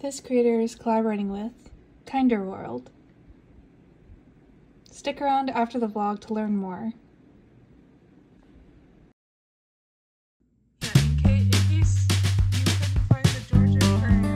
This creator is collaborating with Kinder World. Stick around after the vlog to learn more. In case you couldn't find the Georgia Aquarium.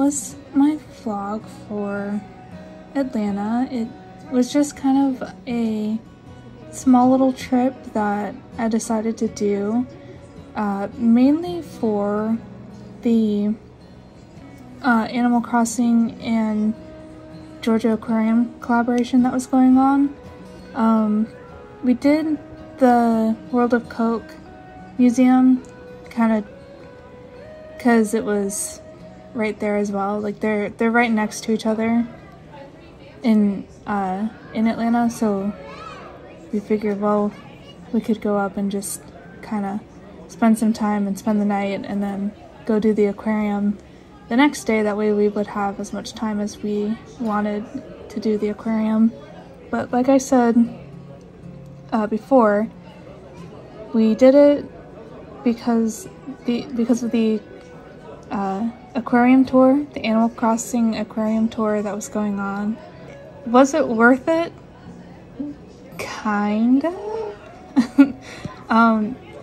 was my vlog for Atlanta. It was just kind of a small little trip that I decided to do, mainly for the Animal Crossing and Georgia Aquarium collaboration that was going on. We did the World of Coke museum kind of because it was right there as well. Like they're right next to each other in Atlanta, so we figured, well, we could go up and just kind of spend some time and spend the night and then go do the aquarium the next day. That way we would have as much time as we wanted to do the aquarium. But like I said before, we did it because of the aquarium tour, the Animal Crossing aquarium tour that was going on. Was it worth it? Kinda.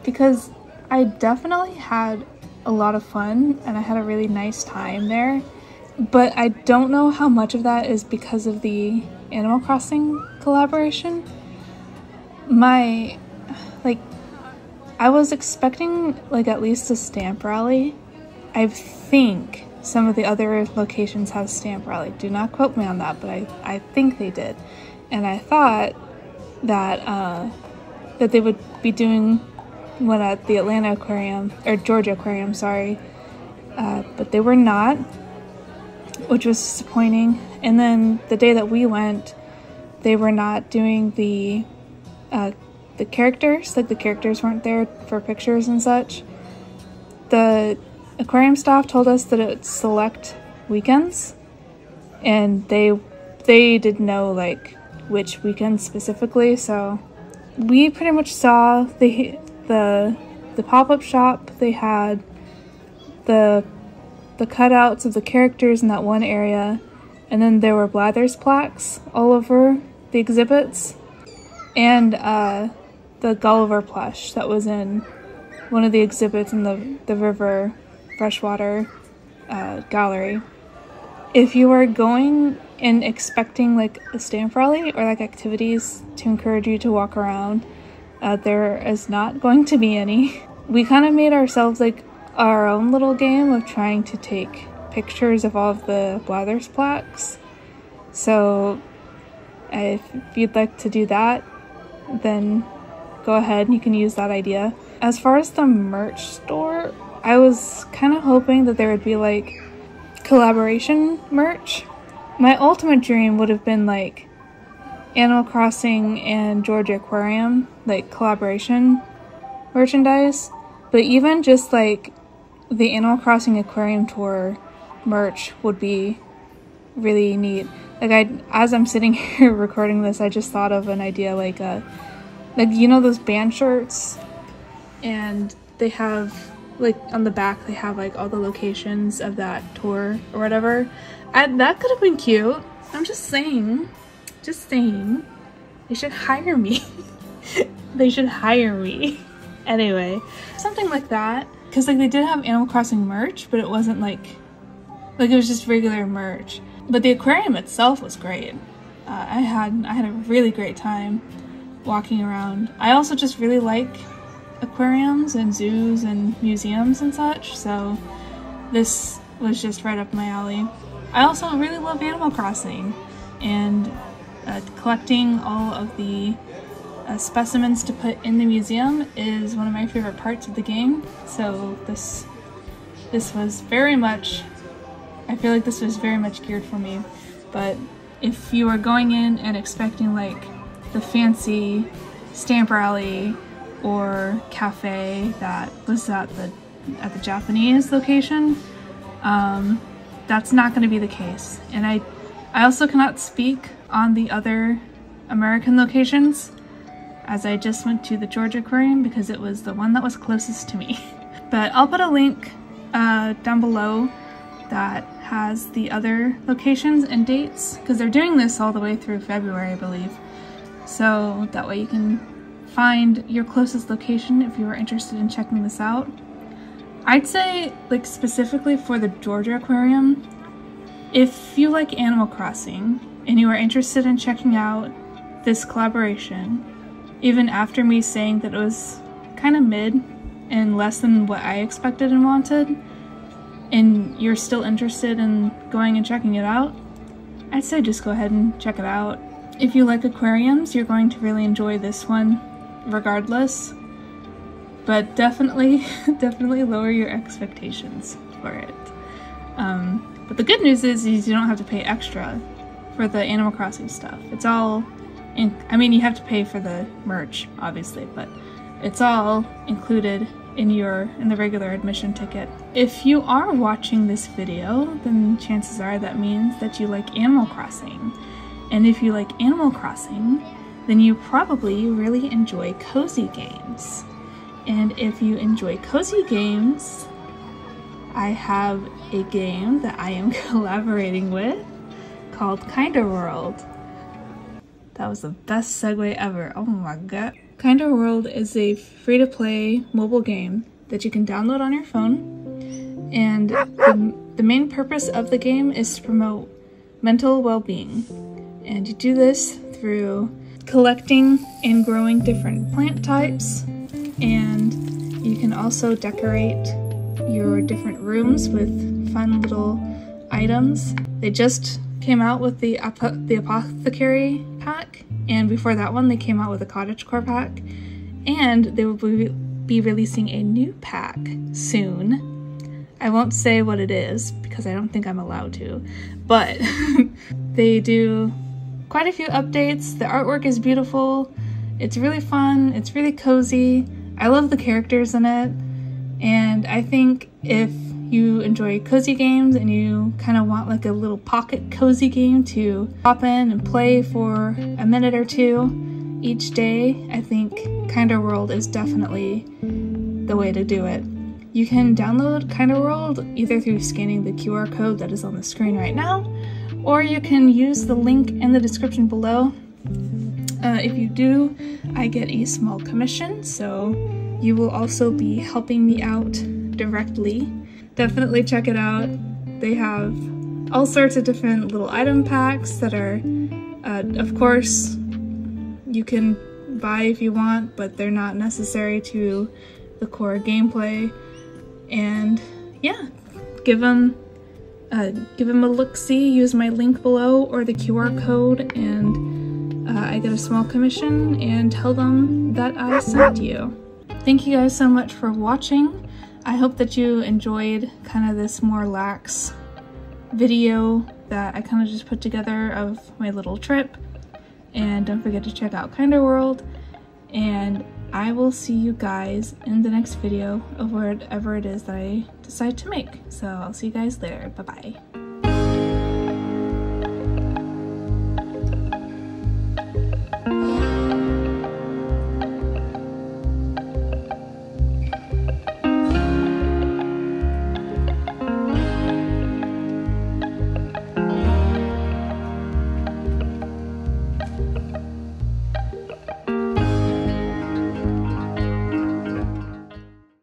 Because I definitely had a lot of fun and I had a really nice time there, but I don't know how much of that is because of the Animal Crossing collaboration. I was expecting like at least a stamp rally. I think some of the other locations have stamp rally. Do not quote me on that, but I think they did. And I thought that that they would be doing one at the Atlanta Aquarium, or Georgia Aquarium, sorry. But they were not, which was disappointing. And then the day that we went, they were not doing the characters. Like the characters weren't there for pictures and such. The aquarium staff told us that it's select weekends, and they didn't know like which weekend specifically, so we pretty much saw the pop-up shop. They had the cutouts of the characters in that one area, and then there were Blathers plaques all over the exhibits, and the Gulliver plush that was in one of the exhibits in the river freshwater gallery. If you are going and expecting like a stamp rally or like activities to encourage you to walk around, there is not going to be any. We kind of made ourselves like our own little game of trying to take pictures of all of the Blathers plaques. So if you'd like to do that, then go ahead and you can use that idea. As far as the merch store, I was kind of hoping that there would be like collaboration merch. My ultimate dream would have been like Animal Crossing and Georgia Aquarium, like collaboration merchandise. But even just like the Animal Crossing Aquarium tour merch would be really neat. Like as I'm sitting here recording this, I just thought of an idea like you know those band shirts, and they have like on the back they have like all the locations of that tour or whatever. That could have been cute. I'm just saying. They should hire me. They should hire me. Anyway, something like that. Because like they did have Animal Crossing merch, but it wasn't like it was just regular merch. But the aquarium itself was great. I had a really great time walking around. I also just really like aquariums and zoos and museums and such, so this was just right up my alley. I also really love Animal Crossing, and collecting all of the specimens to put in the museum is one of my favorite parts of the game. So this was very much, I feel like this was very much geared for me. But if you are going in and expecting like the fancy stamp rally or cafe that was at the Japanese location, that's not going to be the case. And I also cannot speak on the other American locations, as I just went to the Georgia Aquarium because it was the one that was closest to me. But I'll put a link down below that has the other locations and dates, because they're doing this all the way through February, I believe. So that way you can find your closest location if you are interested in checking this out. I'd say, like, specifically for the Georgia Aquarium, If you like Animal Crossing and you are interested in checking out this collaboration, even after me saying that it was kind of mid and less than what I expected and wanted, and you're still interested in going and checking it out, I'd say just go ahead and check it out. If you like aquariums, you're going to really enjoy this one regardless, but definitely lower your expectations for it. But the good news is you don't have to pay extra for the Animal Crossing stuff. It's all, I mean, you have to pay for the merch, obviously, but it's all included in the regular admission ticket. If you are watching this video, then chances are that means that you like Animal Crossing. And if you like Animal Crossing, then you probably really enjoy cozy games. And if you enjoy cozy games, I have a game that I am collaborating with called Kinda World. That was the best segue ever. Oh my god. Kinda World is a free-to-play mobile game that you can download on your phone. And the main purpose of the game is to promote mental well-being. And you do this through collecting and growing different plant types. And you can also decorate your different rooms with fun little items. They just came out with the Apothecary pack, and before that one they came out with a Cottagecore pack, and they will be releasing a new pack soon. I won't say what it is because I don't think I'm allowed to, but they do quite a few updates. The artwork is beautiful, it's really fun, it's really cozy. I love the characters in it. And I think if you enjoy cozy games and you kind of want like a little pocket cozy game to pop in and play for a minute or two each day, I think Kinda World is definitely the way to do it. You can download Kinda World either through scanning the QR code that is on the screen right now, or you can use the link in the description below. If you do, I get a small commission, so you will also be helping me out directly. Definitely check it out. They have all sorts of different little item packs that are, of course, you can buy if you want, but they're not necessary to the core gameplay. And yeah, give them a look-see, use my link below or the QR code, and I get a small commission, and tell them that I sent you. Thank you guys so much for watching. I hope that you enjoyed kind of this more lax video that I kind of just put together of my little trip. And don't forget to check out Kinda World. And I will see you guys in the next video of whatever it is that I decide to make. So I'll see you guys later. Bye-bye.